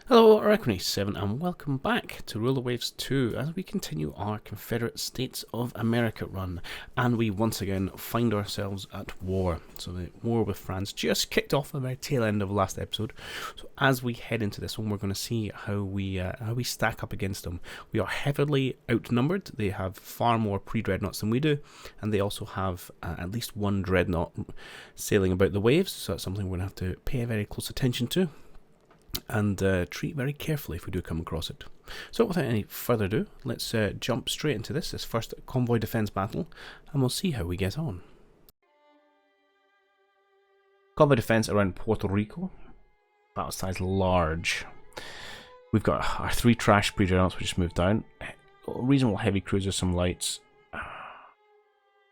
Hello, Arachne7 and welcome back to Ruler Waves 2 as we continue our Confederate States of America run, and we once again find ourselves at war. So the war with France just kicked off at the very tail end of the last episode. So as we head into this one, we're going to see how we stack up against them. We are heavily outnumbered. They have far more pre-dreadnoughts than we do, and they also have at least one dreadnought sailing about the waves, so that's something we're going to have to pay very close attention to and treat very carefully if we do come across it. So without any further ado, let's jump straight into this first convoy defence battle, and we'll see how we get on. Convoy defence around Puerto Rico. Battle size large. We've got our 3 trash pre-dreadnoughts which just moved down. Reasonable heavy cruisers, some lights.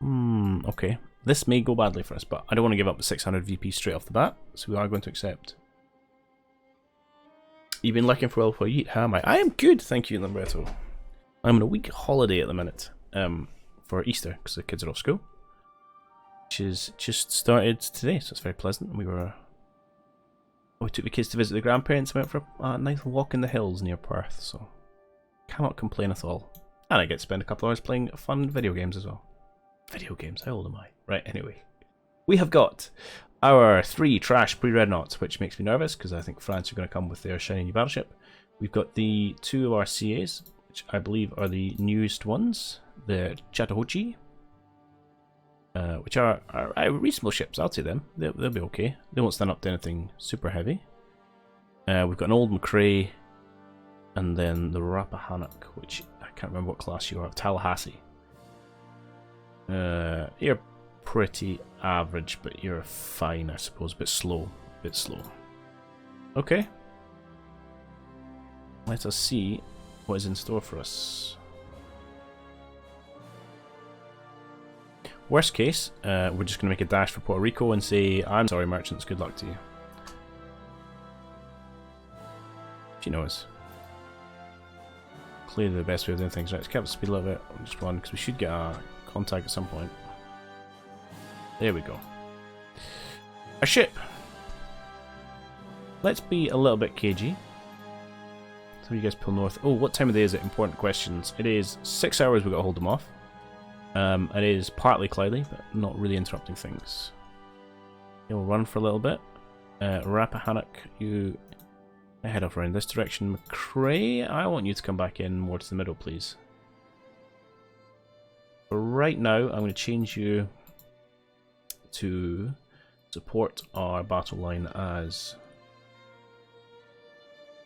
Okay. This may go badly for us, but I don't want to give up the 600 VP straight off the bat, so we are going to accept. You've been looking for for Yeet, how am I? I am good, thank you, Lamberto. I'm on a week holiday at the minute, for Easter, because the kids are off school. Which is just started today, so it's very pleasant. We took the kids to visit the grandparents and went for a nice walk in the hills near Perth, so cannot complain at all. And I get to spend a couple of hours playing fun video games as well. Video games, how old am I? Right, anyway. We have got our 3 trash pre-dreadnoughts, which makes me nervous because I think France are going to come with their shiny new battleship. We've got the 2 of our CAs, which I believe are the newest ones, the Chattahoochee, which are reasonable ships. I'll take them. They'll be okay. They won't stand up to anything super heavy. We've got an old McRae, and then the Rappahannock, which I can't remember what class you are. Tallahassee. You're pretty average, but you're fine, I suppose. A bit slow. Okay. Let us see what is in store for us. Worst case, we're just going to make a dash for Puerto Rico and say, I'm sorry, merchants, good luck to you. She knows. Clearly the best way of doing things. Right, let's keep up the speed a little bit. I'll just run, because we should get a contact at some point. There we go. A ship. Let's be a little bit cagey. So you guys pull north. Oh, what time of day is it? Important questions. It is 6 hours. We've got to hold them off. It is partly cloudy, but not really interrupting things. You'll run for a little bit. Rappahannock, you head off around this direction. McRae, I want you to come back in more to the middle, please. For right now, I'm going to change you to support our battle line as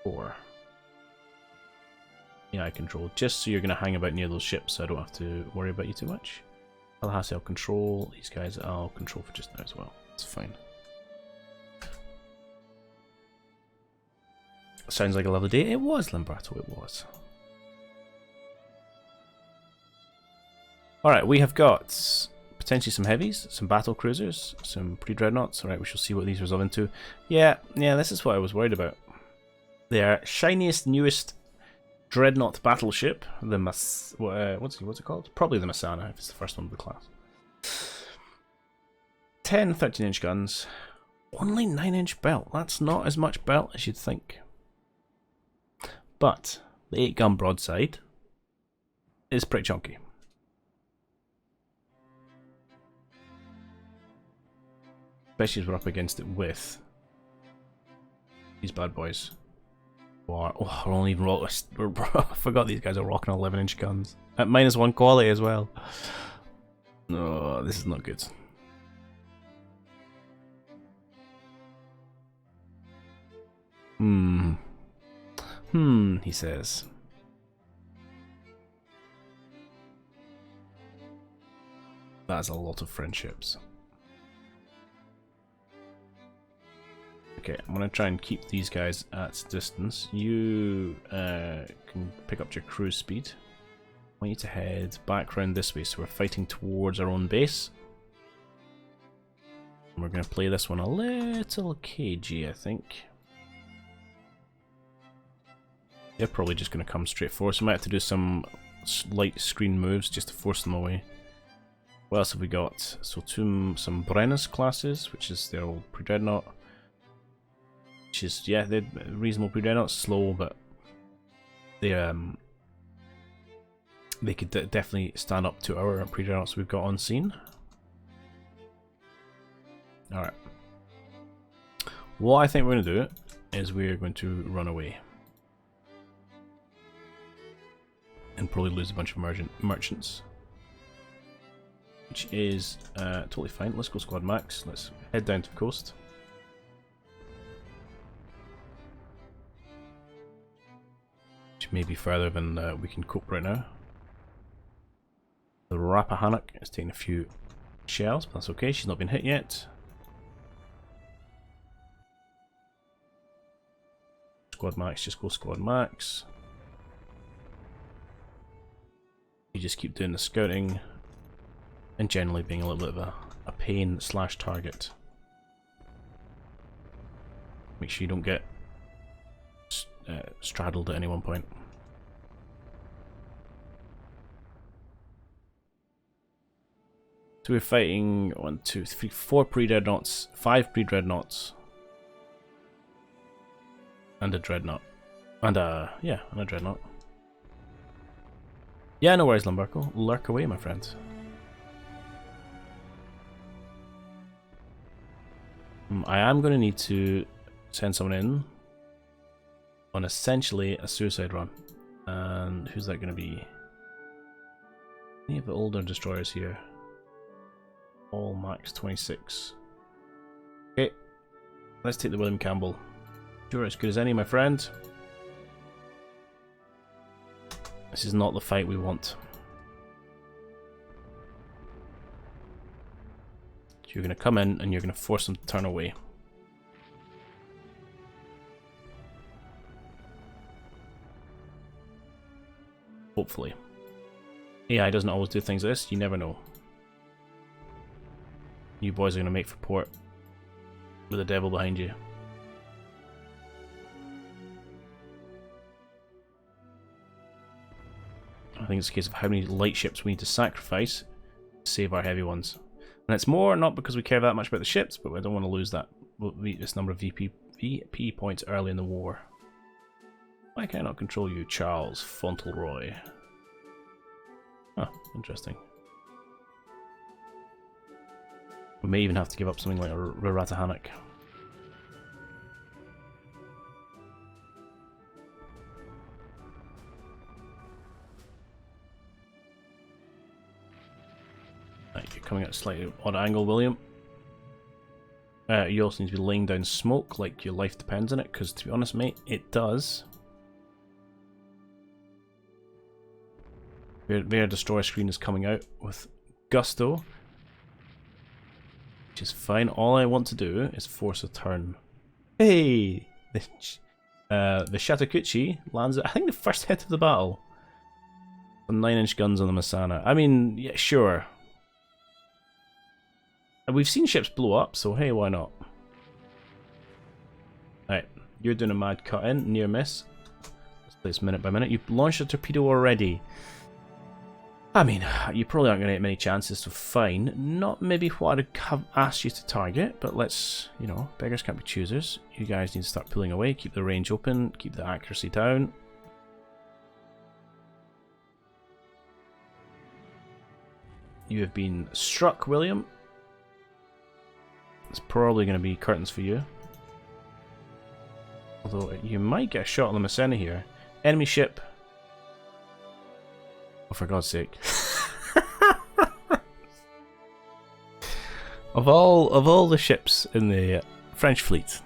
4. Yeah, I control, just so you're going to hang about near those ships, so I don't have to worry about you too much. Tallahassee I'll control, these guys I'll control for just now as well. It's fine. Sounds like a lovely day. It was, Lamberto, it was. Alright, we have got potentially some heavies, some battle cruisers, some pre-dreadnoughts. Alright, we shall see what these resolve into. Yeah, this is what I was worried about. Their shiniest, newest dreadnought battleship, the what's it called? Probably the Masana, if it's the first one of the class. 10 13-inch guns, only 9-inch belt. That's not as much belt as you'd think. But the 8-gun broadside is pretty chunky. Especially as we're up against it with these bad boys. We're only even I forgot these guys are rocking 11-inch guns at -1 quality as well. No, this is not good. He says. That's a lot of friendships. Okay, I'm going to try and keep these guys at distance. You can pick up your cruise speed. I want you to head back round this way, so we're fighting towards our own base. And we're going to play this one a little cagey, I think. They're probably just going to come straight forward, so we might have to do some light screen moves just to force them away. What else have we got? So some Brennus classes, which is their old pre-dreadnought. which is, yeah, they're reasonable pre-dreadnoughts, slow, but they could definitely stand up to our pre-dreadnoughts we've got on scene. Alright. What I think we're going to do is we're going to run away. And probably lose a bunch of merchants. Which is totally fine. Let's go squad max. Let's head down to the coast. Which may be further than we can cope right now. The Rappahannock is taking a few shells, but that's okay. She's not been hit yet. Squad max, just go squad max. You just keep doing the scouting and generally being a little bit of a pain / target. Make sure you don't get straddled at any one point. So we're fighting 1, 2, 3, 4 pre-dreadnoughts, 5 pre-dreadnoughts, and a dreadnought, and a dreadnought. Yeah, no worries, Lumbarco. Lurk away, my friend. I am going to need to send someone in on essentially a suicide run. And who's that going to be? Any of the older destroyers here? All max 26. Okay, let's take the William Campbell. You're as good as any, my friend. This is not the fight we want. You're going to come in and you're going to force them to turn away. Hopefully. AI doesn't always do things like this, you never know. You boys are going to make for port with the devil behind you. I think it's a case of how many light ships we need to sacrifice to save our heavy ones. And it's more not because we care that much about the ships, but we don't want to lose this number of VP points early in the war. Why can I not control you, Charles Fauntleroy? Huh, interesting. We may even have to give up something like a Rappahannock. Right, you're coming at a slightly odd angle, William. You also need to be laying down smoke like your life depends on it, because to be honest, mate, it does. Their destroyer screen is coming out with gusto, which is fine. All I want to do is force a turn. Hey! The Chattahoochee lands at, I think, the first hit of the battle. Some 9-inch guns on the Masana. I mean, yeah, sure. We've seen ships blow up, so hey, why not? Right, you're doing a mad cut in, near miss. Let's play this minute by minute. You've launched a torpedo already. I mean, you probably aren't going to get many chances, so fine. Not maybe what I'd have asked you to target, but let's, you know, beggars can't be choosers. You guys need to start pulling away, keep the range open, keep the accuracy down. You have been struck, William. It's probably going to be curtains for you. Although you might get a shot on the Masena here. Enemy ship. Oh, for God's sake. Of all the ships in the French fleet,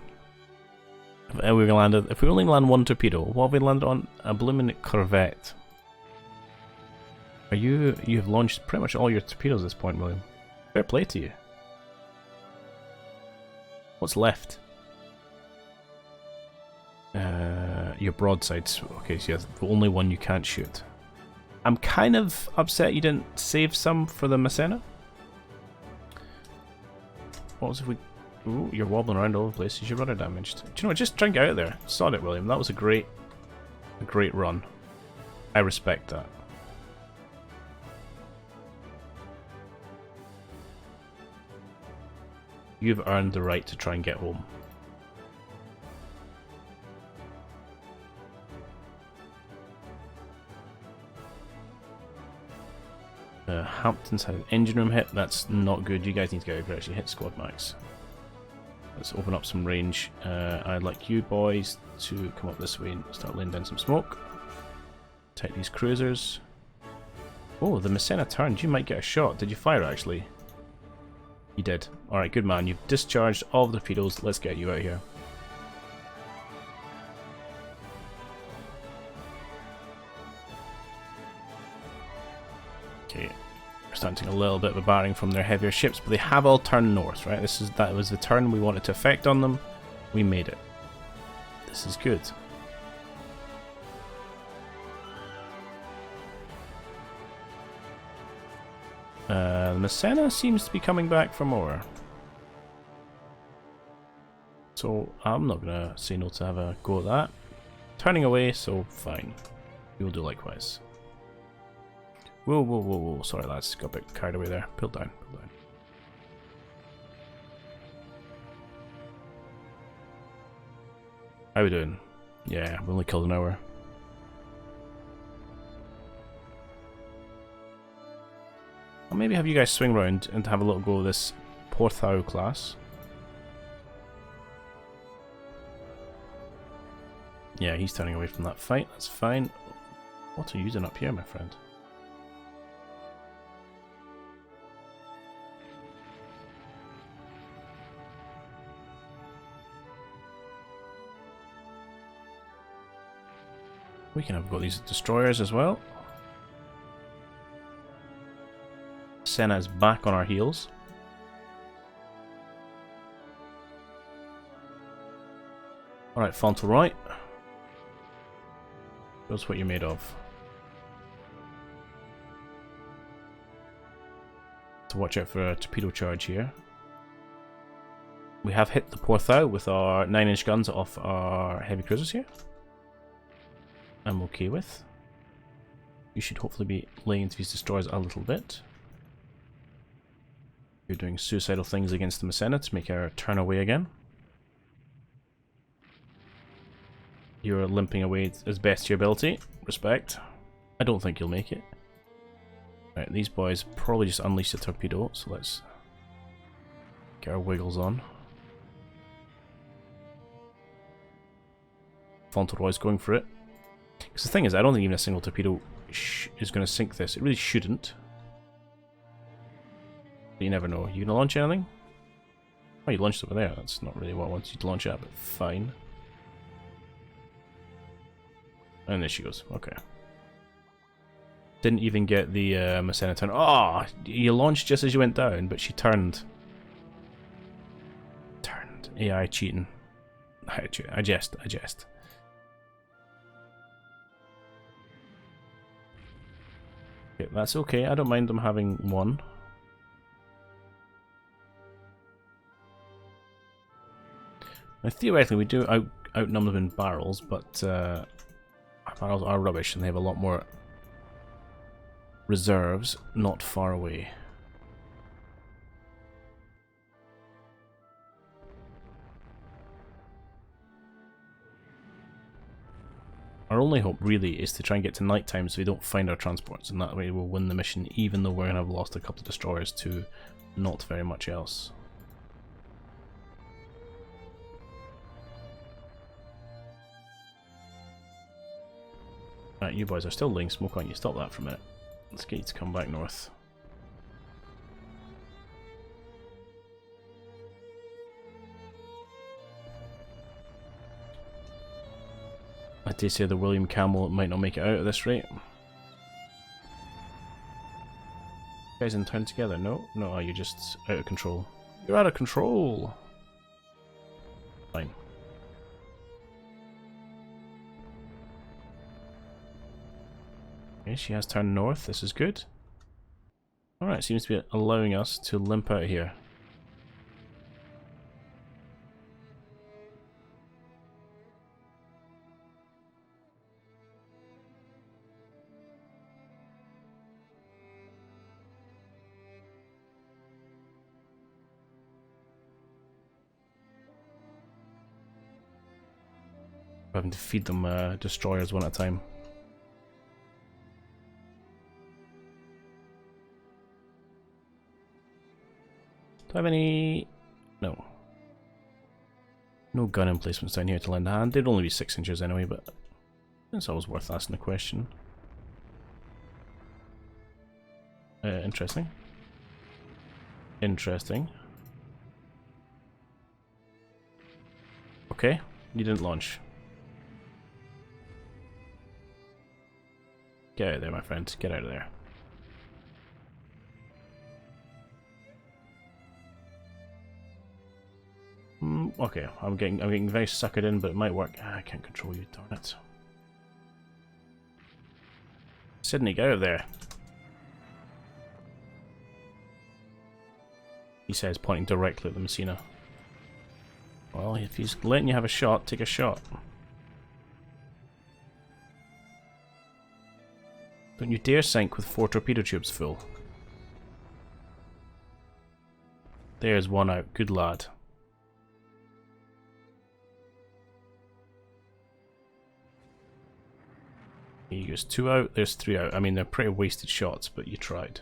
if we only land one torpedo, what have we landed on? A blooming corvette. You have launched pretty much all your torpedoes at this point, William. Fair play to you. What's left? Your broadsides. Okay, so yeah, the only one you can't shoot. I'm kind of upset you didn't save some for the Masena. What was if we... Ooh, you're wobbling around all over the place. Is your rudder damaged? Do you know what? Just try and get out of there. Sod it, William. That was a great run. I respect that. You've earned the right to try and get home. Hampton's had an engine room hit. That's not good. You guys need to get over actually hit squad max. Let's open up some range. I'd like you boys to come up this way and start laying down some smoke. Take these cruisers. Oh, the Messena turned. You might get a shot. Did you fire actually? You did. Alright, good man. You've discharged all the torpedoes. Let's get you out of here. Okay. We're starting to get a little bit of a battering from their heavier ships, but they have all turned north, right? That was the turn we wanted to effect on them. We made it. This is good. The Messena seems to be coming back for more. So I'm not gonna say no to have a go at that. Turning away, so fine. We will do likewise. Whoa, whoa, whoa, whoa. Sorry lads, got a bit carried away there. Pull down, pull down. How we doing? Yeah, we only killed an hour. I'll maybe have you guys swing round and have a little go of this Porthau class. Yeah, he's turning away from that fight, that's fine. What are you doing up here, my friend? We can have got these destroyers as well. Senna is back on our heels. Alright, Fauntleroy. That's what you're made of. To watch out for a torpedo charge here. We have hit the Porthau with our 9-inch guns off our heavy cruisers here. I'm okay with. You should hopefully be laying into these destroyers a little bit. You're doing suicidal things against the Messena to make her turn away again. You're limping away as best to your ability. Respect. I don't think you'll make it. Right, these boys probably just unleashed a torpedo, so let's get our wiggles on. Fauntleroy's going for it. Because the thing is, I don't think even a single torpedo is going to sink this. It really shouldn't. But you never know. You gonna launch anything? Oh, you launched over there. That's not really what I wanted you to launch at, but fine. And there she goes. Okay. Didn't even get the Messena turn. Oh, you launched just as you went down, but she turned. Turned. AI cheating. I jest. Okay, that's okay. I don't mind them having one. Now, theoretically, we do outnumber them in barrels, but our barrels are rubbish and they have a lot more reserves not far away. Our only hope really is to try and get to night time so we don't find our transports, and that way we'll win the mission even though we're going to have lost a couple of destroyers to not very much else. Right, you boys are still laying smoke on you. Stop that for a minute. Let's get you to come back north. I did say the William Campbell might not make it out at this rate. You guys in turn together? No? No, you're just out of control. You're out of control! Fine. Okay, she has turned north. This is good. Alright, seems to be allowing us to limp out of here. We're having to feed them destroyers one at a time. Do I have any... No. No gun emplacements down here to lend a hand. They'd only be 6 inches anyway, but it's always worth asking the question. Interesting. Interesting. Okay, you didn't launch. Get out of there, my friend. Get out of there. Okay, I'm getting very suckered in, but it might work. I can't control you, darn it. Sydney, get out of there. He says, pointing directly at the Messina. Well, if he's letting you have a shot, take a shot. Don't you dare sink with 4 torpedo tubes full. There's one out. Good lad. He goes 2 out, there's 3 out. I mean, they're pretty wasted shots, but you tried.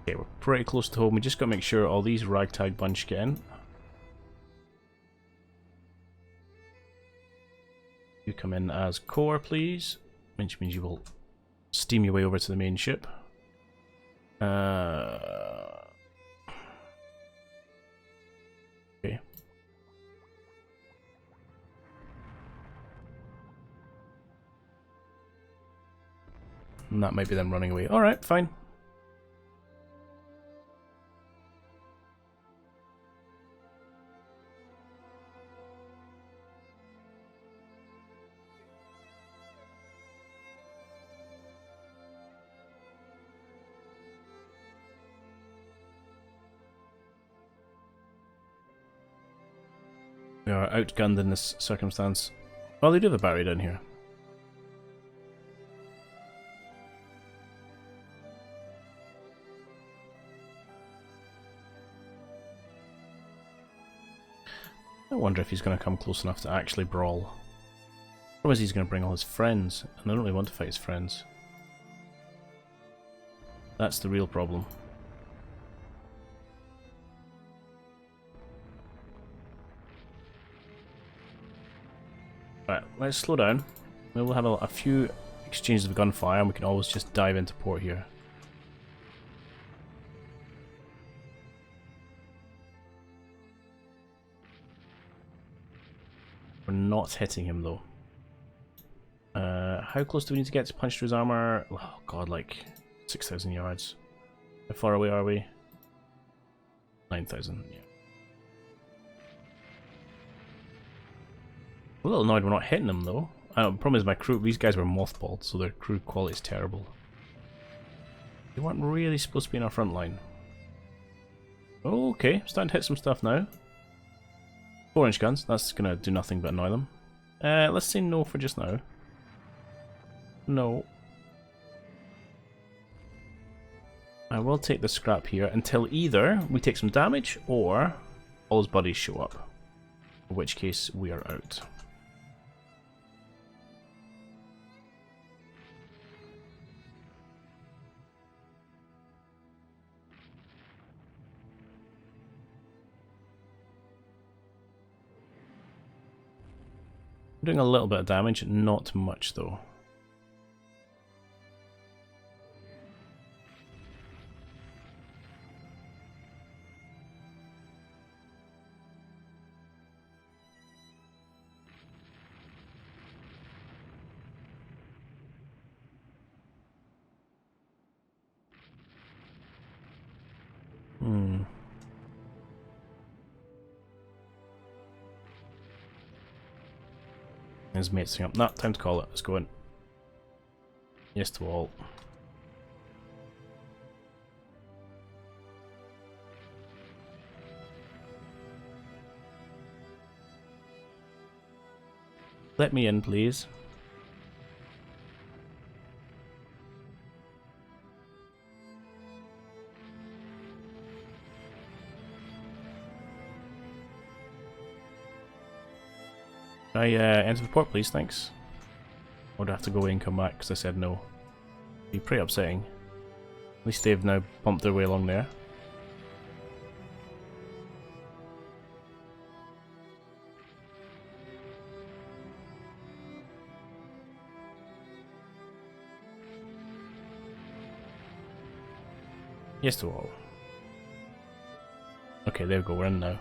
Okay, we're pretty close to home. We just got to make sure all these ragtag bunch get in. You come in as core, please. Which means you will steam your way over to the main ship. Okay. And that might be them running away. Alright, fine. We are outgunned in this circumstance. Oh, they do have a battery down here. I wonder if he's going to come close enough to actually brawl. Otherwise he's going to bring all his friends, and I don't really want to fight his friends. That's the real problem. Right, let's slow down. Maybe we'll have a few exchanges of gunfire and we can always just dive into port here. We're not hitting him though. How close do we need to get to punch through his armor? Oh god, like 6,000 yards. How far away are we? 9,000, yeah. I'm a little annoyed we're not hitting them though. The problem is my crew, these guys were mothballed, so their crew quality is terrible. They weren't really supposed to be in our front line. Okay, starting to hit some stuff now. 4-inch guns, that's gonna do nothing but annoy them. Let's say no for just now. No. I will take the scrap here until either we take some damage or all his buddies show up. In which case we are out. Doing a little bit of damage, not much though. His mates up. Nah, time to call it. Let's go in. Yes to all. Let me in, please. Can I enter the port, please? Thanks. Or do I have to go away and come back because I said no? It'd be pretty upsetting. At least they've now bumped their way along there. Yes to all. Okay, there we go, we're in now.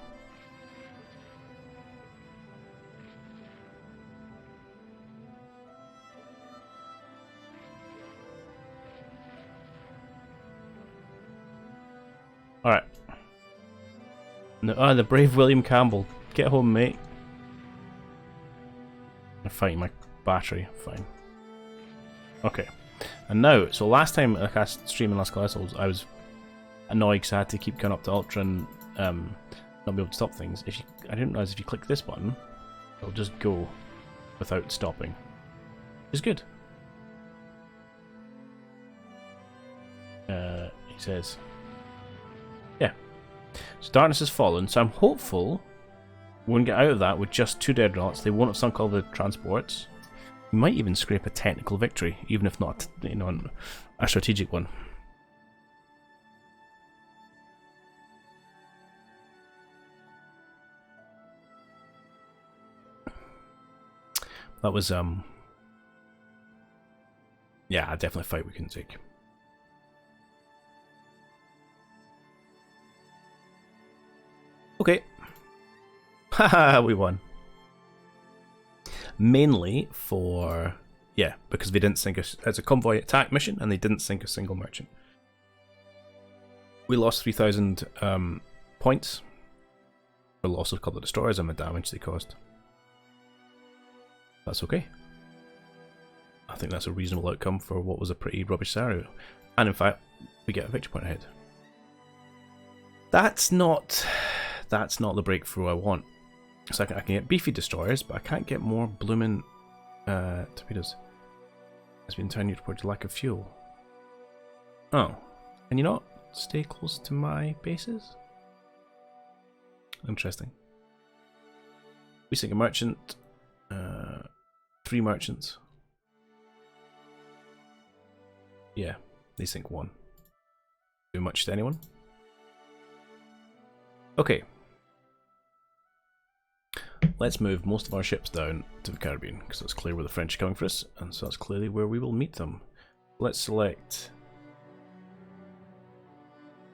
Alright. No, the brave William Campbell. Get home, mate. I'm fighting my battery. Fine. Okay. And now, so last time I cast stream in Last Colossals, I was annoyed because I had to keep going up to Ultra and not be able to stop things. I didn't realize if you click this button, it'll just go without stopping. It's good. He says, yeah. So darkness has fallen, so I'm hopeful we won't get out of that with just 2 Dreadnoughts. They won't have sunk all the transports. We might even scrape a technical victory, even if not, you know, a strategic one. That was, yeah, definitely a fight we couldn't take. Okay. Haha, we won. Mainly for, yeah, because they didn't sink us. It's a convoy attack mission, and they didn't sink a single merchant. We lost 3,000 points for loss of a couple of destroyers and the damage they caused. That's okay. I think that's a reasonable outcome for what was a pretty rubbish scenario. And in fact, we get a victory point ahead. That's not the breakthrough I want. So I can get beefy destroyers, but I can't get more bloomin' torpedoes. It's been turned towards lack of fuel. Oh. Can you not stay close to my bases? Interesting. We sink a merchant. 3 merchants. Yeah, they sink 1. Do much to anyone? Okay. Let's move most of our ships down to the Caribbean, because that's clear where the French are coming for us, and so that's clearly where we will meet them. Let's select...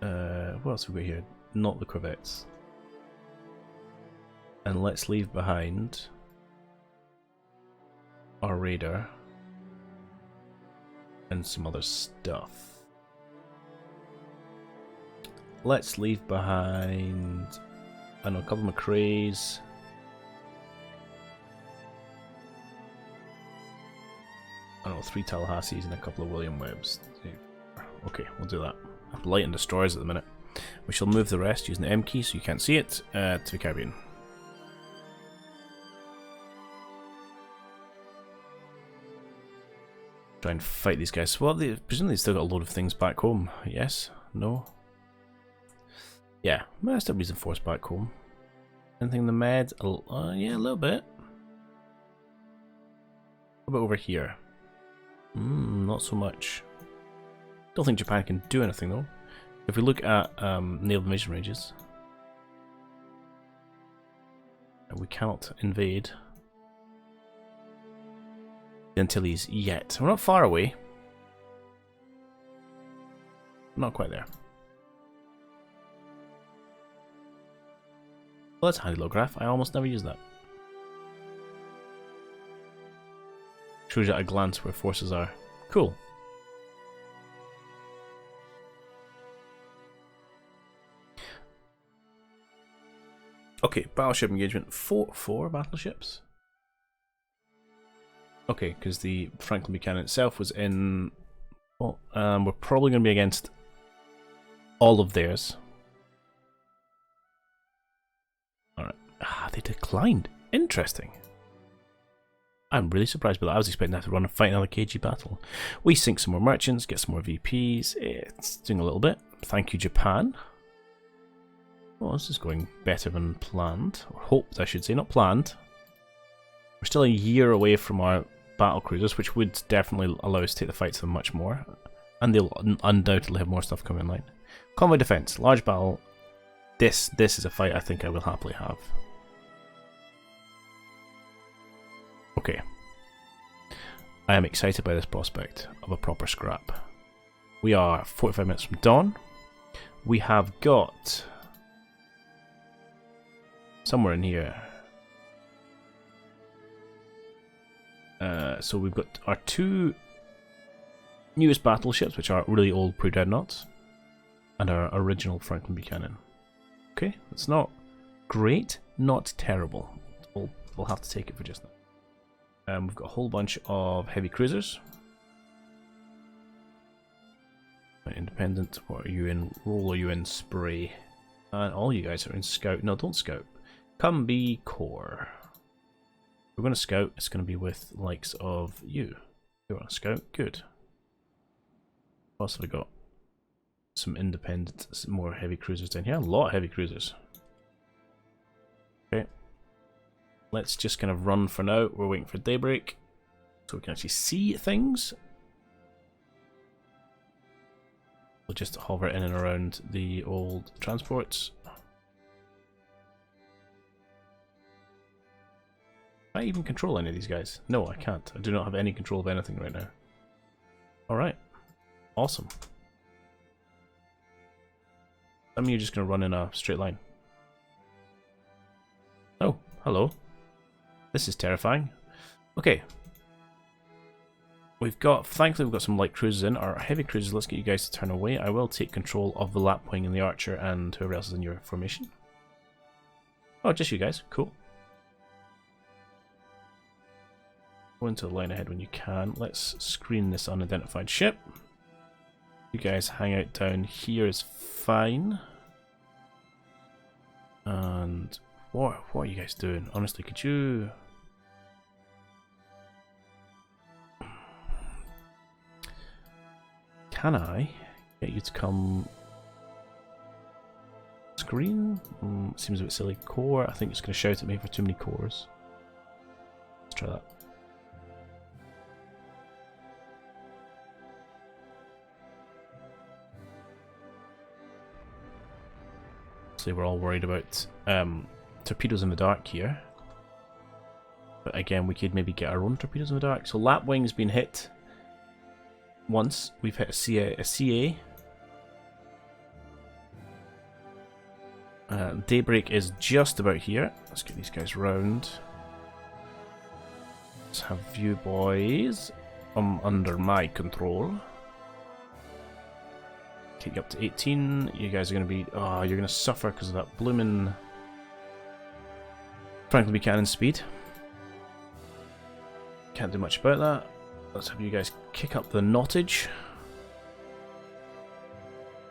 what else have we got here? Not the corvettes. And let's leave behind our radar and some other stuff. Let's leave behind, I don't know, a couple of McRae's. I don't know, 3 Tallahassees and a couple of William Webbs. Okay, we'll do that. I'm light on destroyers at the minute. We shall move the rest using the M key so you can't see it to the Caribbean. Try and fight these guys. Well, they presumably still got a load of things back home. Yes? No? Yeah, well, still reason force back home. Anything in the med? Yeah, a little bit. What about over here? Not so much. Don't think Japan can do anything though. If we look at naval invasion ranges, we cannot invade the Antilles yet. We're not far away. Not quite there. Well, that's a handy little graph. I almost never use that. Shows you at a glance where forces are. Cool. Okay, battleship engagement. Four battleships? Okay, because the Franklin Buchanan itself was in... Well, we're probably going to be against all of theirs. Alright. Ah, they declined. Interesting. I'm really surprised by that. I was expecting that to run and fight another KG battle. We sink some more merchants, get some more VPs. It's doing a little bit. Thank you, Japan. Well, this is going better than planned. Or hoped, I should say. Not planned. We're still a year away from our battle cruisers, which would definitely allow us to take the fight to them much more. And they'll undoubtedly have more stuff coming in line. Convoy defense, large battle. This is a fight I think I will happily have. Okay. I am excited by this prospect of a proper scrap. We are 45 minutes from dawn. We have got somewhere in here. So we've got our two newest battleships, which are really old pre-Dreadnoughts, and our original Franklin Buchanan. Okay, it's not great, not terrible. We'll have to take it for just now. We've got a whole bunch of heavy cruisers. Independent, what are you in? Roll, are you in spray? And all you guys are in scout. No, don't scout. Come be core. We're going to scout. It's going to be with likes of you. You're on a scout. Good. What else have we got? Some independent, some more heavy cruisers down here. A lot of heavy cruisers. Okay. Let's just kind of run for now. We're waiting for daybreak so we can actually see things. We'll just hover in and around the old transports. Can I even control any of these guys? No, I can't. I do not have any control of anything right now. Alright. Awesome. I mean, you're just going to run in a straight line. Oh, hello. This is terrifying. Okay. Thankfully we've got some light cruisers in. Our heavy cruisers, let's get you guys to turn away. I will take control of the lapwing and the archer and whoever else is in your formation. Oh, just you guys. Cool. Go into the line ahead when you can. Let's screen this unidentified ship. You guys hang out down here is fine. And what are you guys doing? Honestly, could you... Can I get you to come screen? Seems a bit silly. Core, I think it's going to shout at me for too many cores. Let's try that. So we're all worried about torpedoes in the dark here. But again, we could maybe get our own torpedoes in the dark. So lapwing's been hit once. We've hit a CA. Daybreak is just about here. Let's get these guys round. Let's have you boys under my control. Take you up to 18. You guys are going to be... Oh, you're going to suffer because of that bloomin' Franklin Buchanan speed. Can't do much about that. Let's have you guys kick up the knottage.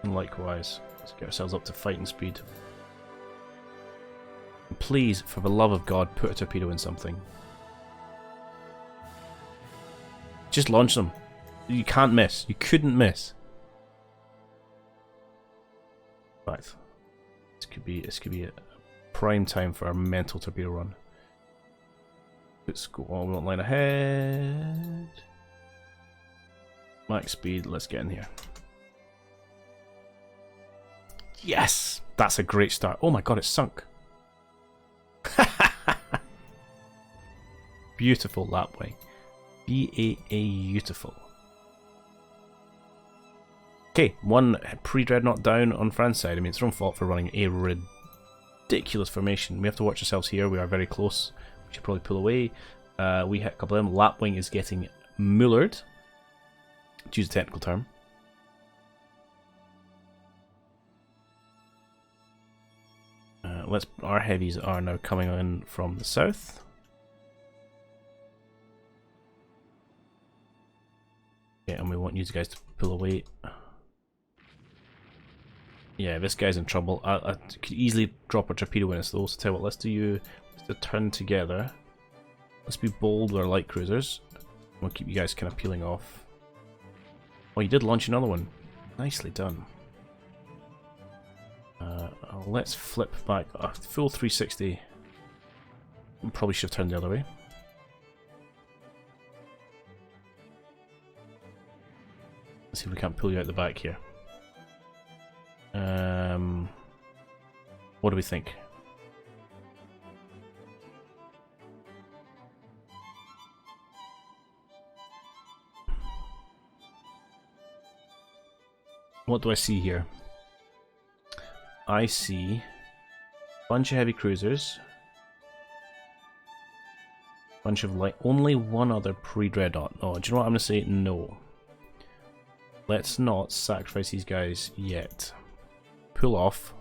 And likewise, let's get ourselves up to fighting speed. And please, for the love of God, put a torpedo in something. Just launch them. You can't miss. You couldn't miss. Right. This could be a prime time for our mental torpedo run. Let's go on, we want line ahead. Max speed, let's get in here. Yes! That's a great start. Oh my god, it's sunk. Beautiful lapwing. Beautiful. Okay, one pre-Dreadnought down on France's side. I mean, it's their own fault for running a ridiculous formation. We have to watch ourselves here. We are very close. We should probably pull away. We hit a couple of them. Lapwing is getting mullered. To use a technical term. Our heavies are now coming in from the south. Okay, and we want you guys to pull away. Yeah, this guy's in trouble. I could easily drop a torpedo in us though, so tell you what, let's turn together. Let's be bold with our light cruisers. We'll keep you guys kind of peeling off. Oh, you did launch another one. Nicely done. Let's flip back. A full 360. Probably should have turned the other way. Let's see if we can't pull you out the back here. What do we think? What do I see here? I see a bunch of heavy cruisers, bunch of light. Only one other pre-Dreadnought. No, do you know what I'm gonna say? No. Let's not sacrifice these guys yet. Pull off.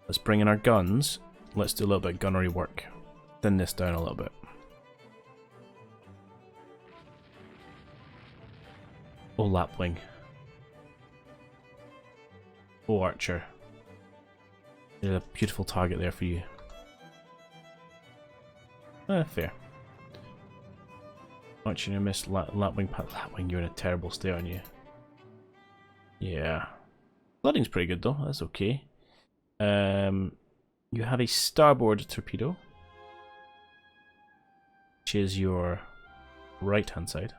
Let's bring in our guns. Let's do a little bit of gunnery work. Thin this down a little bit. Oh, lapwing. Oh, archer. There's a beautiful target there for you. Fair. Archer, you missed lapwing. Lapwing, you're in a terrible state, aren't you? Yeah. Flooding's pretty good though, that's okay. You have a starboard torpedo, which is your right hand side.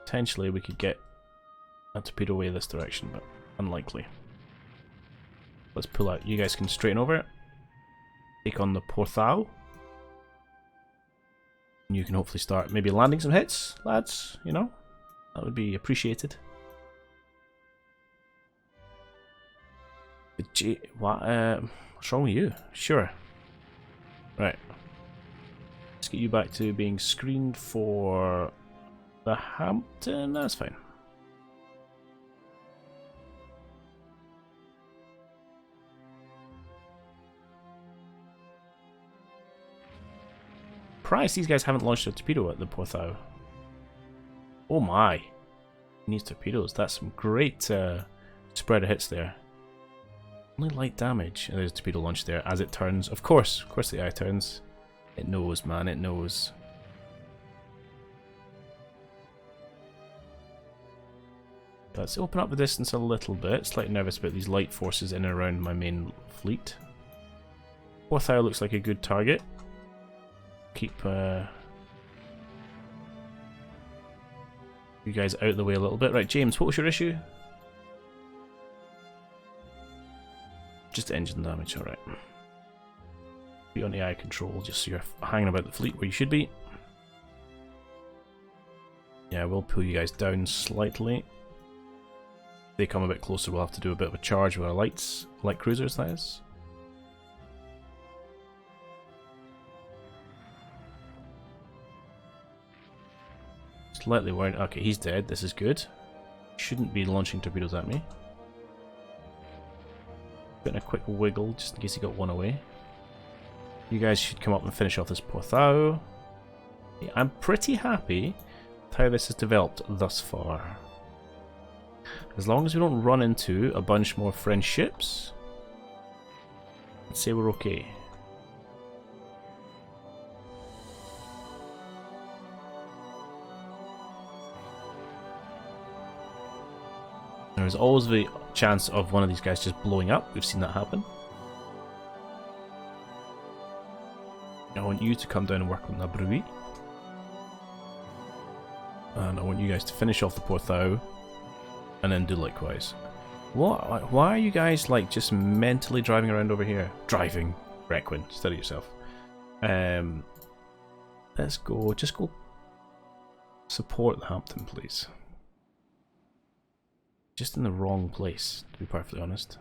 Potentially we could get a torpedo away this direction, but unlikely. Let's pull out. You guys can straighten over it. Take on the Porthao. And you can hopefully start maybe landing some hits, lads, you know? That would be appreciated. What's wrong with you? Sure. Right. Let's get you back to being screened for the Hampton. That's fine. Surprised these guys haven't launched a torpedo at the Porthao. Oh my. He needs torpedoes. That's some great spread of hits there. Only light damage. And there's a torpedo launch there as it turns. Of course the eye turns. It knows, man, it knows. Let's open up the distance a little bit. Slightly nervous about these light forces in and around my main fleet. Porthao looks like a good target. Keep you guys out of the way a little bit. Right, James, what was your issue? Just engine damage, alright. Be on AI control, just so you're hanging about the fleet where you should be. Yeah, we'll pull you guys down slightly. If they come a bit closer, we'll have to do a bit of a charge with our light cruisers, that is. Slightly worried. Okay, he's dead. This is good. Shouldn't be launching torpedoes at me. Putting a quick wiggle just in case he got one away. You guys should come up and finish off this Porthao. Yeah, I'm pretty happy with how this has developed thus far. As long as we don't run into a bunch more French ships, I'd say we're okay. There's always the chance of one of these guys just blowing up. We've seen that happen. I want you to come down and work on the Bruy. And I want you guys to finish off the Porthao and then do likewise. What? Why are you guys like just mentally driving around over here? Driving. Requin, steady yourself. Let's go. Just go support the Hampton, please. Just in the wrong place, to be perfectly honest.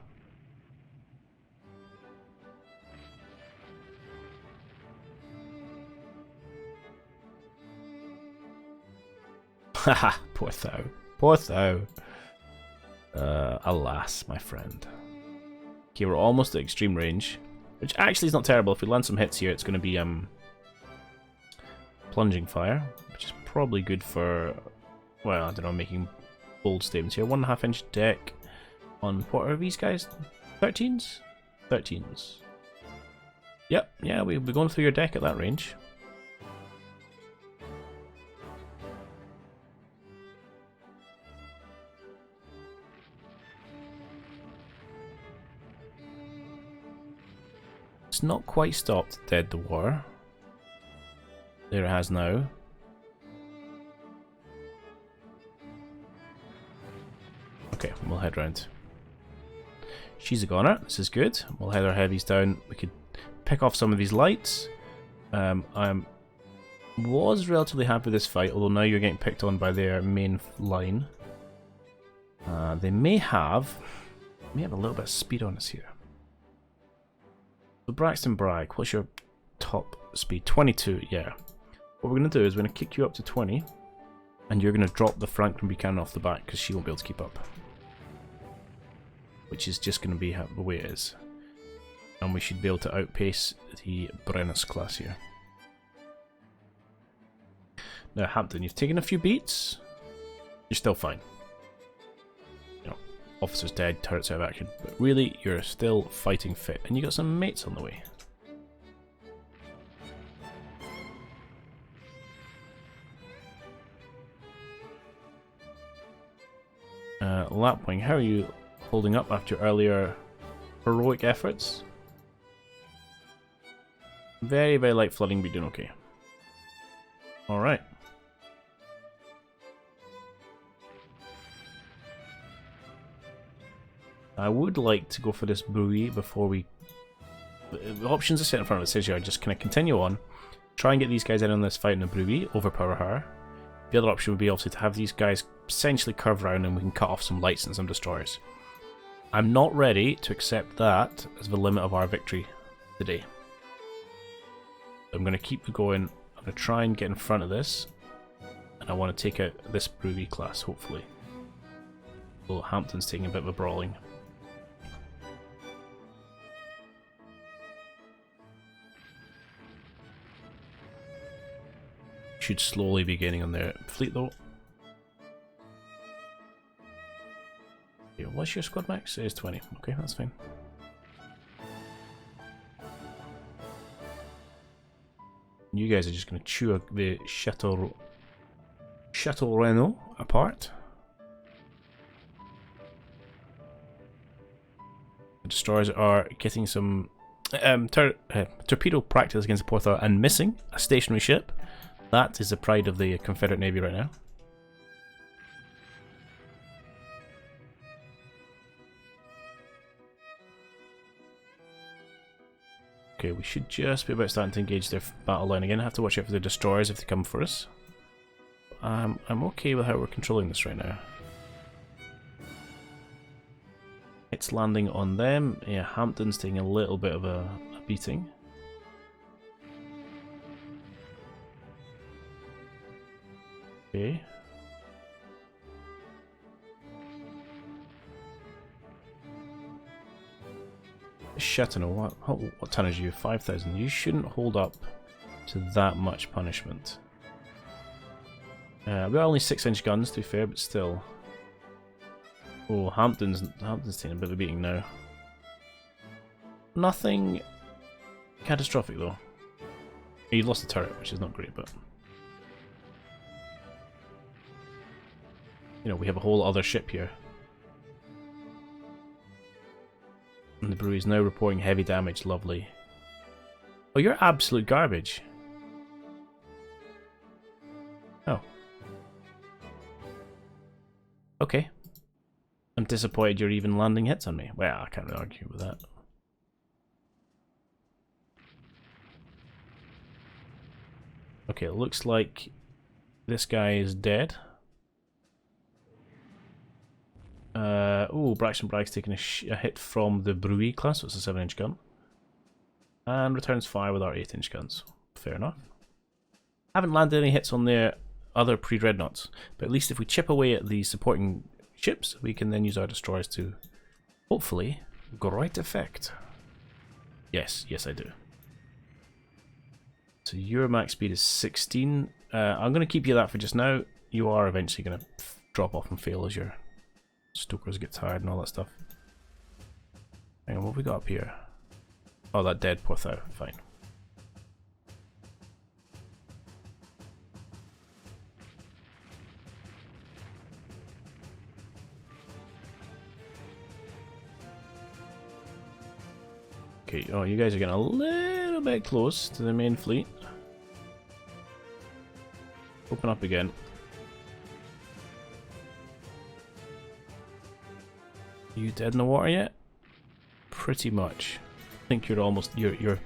Haha, Porthao. Porthao. Alas, my friend. Okay, we're almost at extreme range. Which actually is not terrible. If we land some hits here, it's going to be plunging fire. Which is probably good for, well, I don't know, making bold statements here. 1.5 inch deck on, what are these guys? 13s? 13s. Yep, yeah, we'll be going through your deck at that range. It's not quite stopped dead the war. There it has now. we'll head round. She's a goner, this is good. We'll head our heavies down. We could pick off some of these lights. I was relatively happy with this fight, although now you're getting picked on by their main line. They may have a little bit of speed on us here. So Braxton Bragg, what's your top speed? 22, yeah. What we're going to do is we're going to kick you up to 20, and you're going to drop the Franklin Buchanan off the back because she won't be able to keep up. Which is just going to be the way it is. And we should be able to outpace the Brennus class here. Now Hampton, you've taken a few beats. You're still fine. You know, officer's dead, turret's out of action. But really, you're still fighting fit. And you got some mates on the way. Lapwing, how are you holding up after earlier heroic efforts? Very, very light flooding, but doing okay. Alright. I would like to go for this buoy before we... The options are set in front of us. It says here, just kind of continue on. Try and get these guys in on this fight in the buoy, overpower her. The other option would be obviously to have these guys essentially curve around and we can cut off some lights and some destroyers. I'm not ready to accept that as the limit of our victory today. I'm going to keep going. I'm going to try and get in front of this. And I want to take out this Brewy class, hopefully. Although Hampton's taking a bit of a brawling. Should slowly be gaining on their fleet though. Okay, what's your squad max? It is 20. Okay, that's fine. You guys are just going to chew the Chateau Renault apart. The destroyers are getting some torpedo practice against the Porthor and missing a stationary ship. That is the pride of the Confederate Navy right now. Okay, we should just be about starting to engage their battle line again. I have to watch out for the destroyers if they come for us. I'm okay with how we're controlling this right now. It's landing on them. Yeah, Hampton's taking a little bit of a beating. Okay. Chateau, what tonnage are you? 5,000. You shouldn't hold up to that much punishment. We're only 6-inch guns, to be fair, but still. Oh, Hampton's taking a bit of a beating now. Nothing catastrophic though. He lost the turret, which is not great, but you know, we have a whole other ship here. And the Brewy is now reporting heavy damage, lovely. Oh, you're absolute garbage. Oh. Okay. I'm disappointed you're even landing hits on me. Well, I can't really argue with that. Okay, it looks like this guy is dead. Oh, Braxton Bragg's taking a hit from the Brewy class, so it's a 7-inch gun. And returns fire with our 8-inch guns. Fair enough. Haven't landed any hits on their other pre-dreadnoughts, but at least if we chip away at the supporting ships, we can then use our destroyers to, hopefully, great effect. Yes, yes I do. So your max speed is 16. I'm going to keep you that for just now. You are eventually going to drop off and fail as your stokers get tired and all that stuff. Hang on, what have we got up here? Oh, that dead Porthor. Fine. Okay, oh, you guys are getting a little bit close to the main fleet. Open up again. you dead in the water yet? Pretty much. I think you're almost you're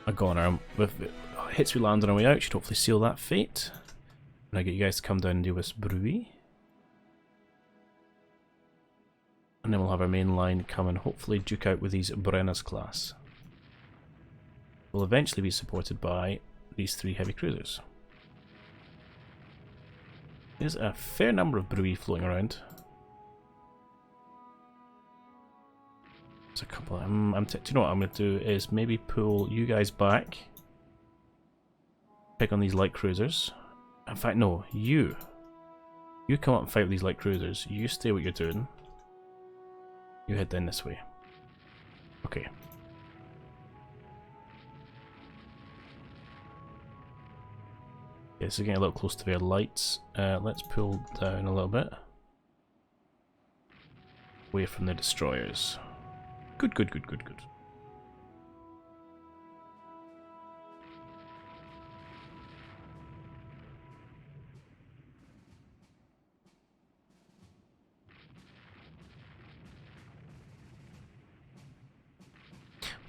a goner. With the hits we land on our way out, should hopefully seal that fate. And I get you guys to come down and deal with Bruy. And then we'll have our main line come and hopefully duke out with these Brenna's class. We'll eventually be supported by these 3 heavy cruisers. There's a fair number of Bruy floating around. There's a couple. Do you know what I'm going to do is maybe pull you guys back. Pick on these light cruisers. In fact, no, you. You come up and fight with these light cruisers. You stay what you're doing. You head down this way. Okay. Okay, so getting a little close to their lights. Let's pull down a little bit. Away from the destroyers. Good, good, good, good, good.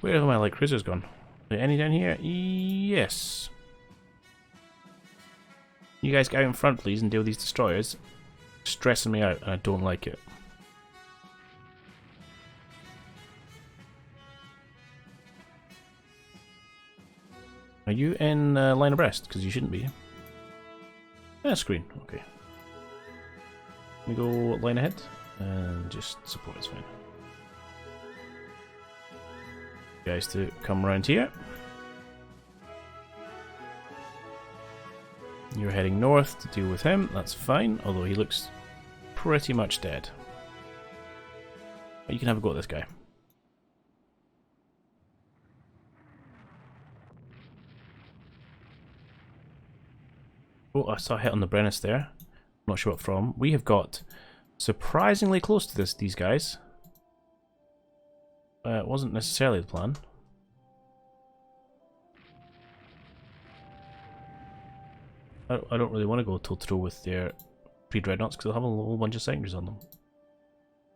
Where have my light cruisers gone? Are there any down here? Yes. You guys get out in front, please, and deal with these destroyers. Stressing me out, and I don't like it. Are you in line abreast? Because you shouldn't be. Screen. Okay. We go line ahead, and just support is fine. You guys to come around here. You're heading north to deal with him, that's fine, although he looks pretty much dead. You can have a go at this guy. Oh, I saw a hit on the Brennus there. Not sure what from. We have got surprisingly close to these guys. It wasn't necessarily the plan. I don't really want to go toe-to-toe with their pre-dreadnoughts because they'll have a whole bunch of secondaries on them.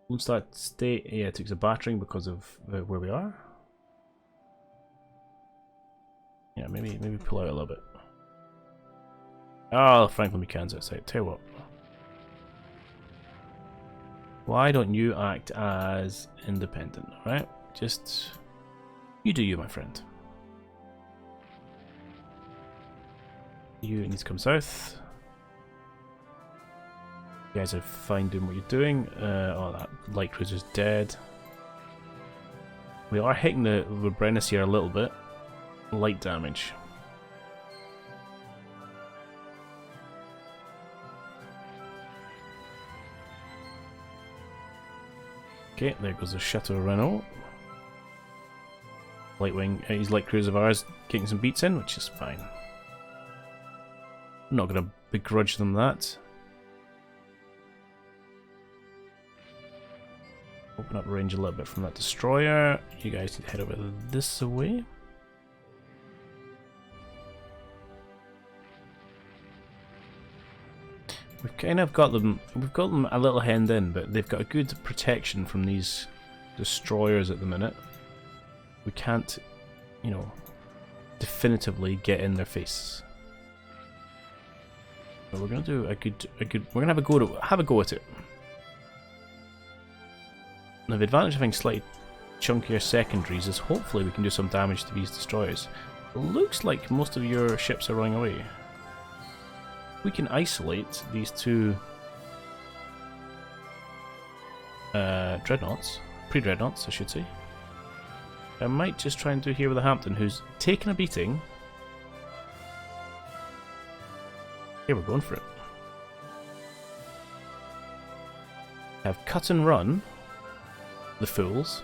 Won't start state. Yeah, it takes a battering because of where we are. Yeah, maybe pull out a little bit. Oh, Franklin Buchanan's outside. Tell you what. Why don't you act as independent, right? Just... you do you, my friend. You need to come south. You guys are fine doing what you're doing. Oh, that light cruiser's dead. We are hitting the Brennus here a little bit. Light damage. Okay, there goes the Chateau Renault. Light wing, his light cruiser of ours getting some beats in, which is fine. I'm not going to begrudge them that. Open up range a little bit from that destroyer. You guys need to head over this way. We've kind of got them. We've got them a little hemmed in, but they've got a good protection from these destroyers at the minute. We can't, you know, definitively get in their face. But we're gonna do a good. We're gonna have a go at it. Now the advantage of having slightly chunkier secondaries is hopefully we can do some damage to these destroyers. It looks like most of your ships are running away. We can isolate these 2 dreadnoughts, pre-dreadnoughts I should say. I might just try and do here with the Hampton, who's taken a beating. Here, we're going for it. Have cut and run the fools.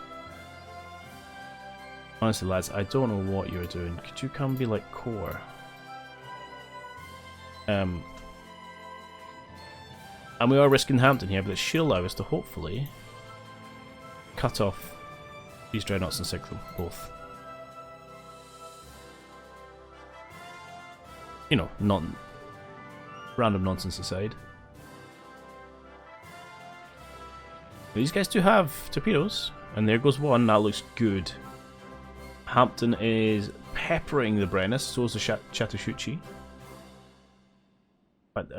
Honestly lads, I don't know what you're doing. Could you come be like core? And we are risking Hampton here, but it should allow us to hopefully cut off these dreadnoughts and sink them both. You know, not random nonsense aside. These guys do have torpedoes, and there goes one. That looks good. Hampton is peppering the Brennus, so is the Chattahoochee. But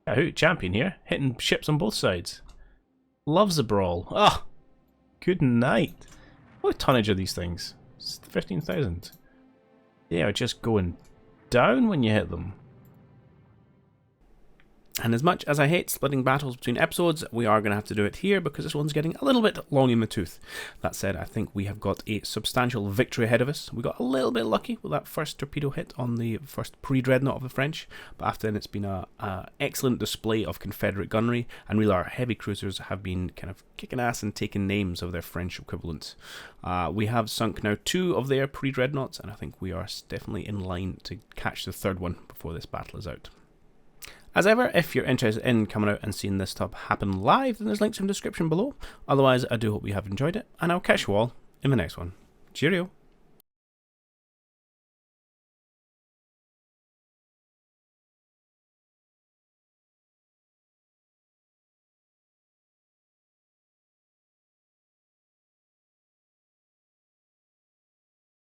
Yahoo, champion here, hitting ships on both sides. Loves a brawl. Ah, good night. What tonnage are these things? 15,000. They are just going down when you hit them. And as much as I hate splitting battles between episodes, we are going to have to do it here because this one's getting a little bit long in the tooth. That said, I think we have got a substantial victory ahead of us. We got a little bit lucky with that first torpedo hit on the first pre-Dreadnought of the French, but after then it's been an excellent display of Confederate gunnery, and really our heavy cruisers have been kind of kicking ass and taking names of their French equivalents. We have sunk now 2 of their pre-Dreadnoughts, and I think we are definitely in line to catch the 3rd one before this battle is out. As ever, if you're interested in coming out and seeing this stuff happen live, then there's links in the description below. Otherwise, I do hope you have enjoyed it, and I'll catch you all in the next one. Cheerio!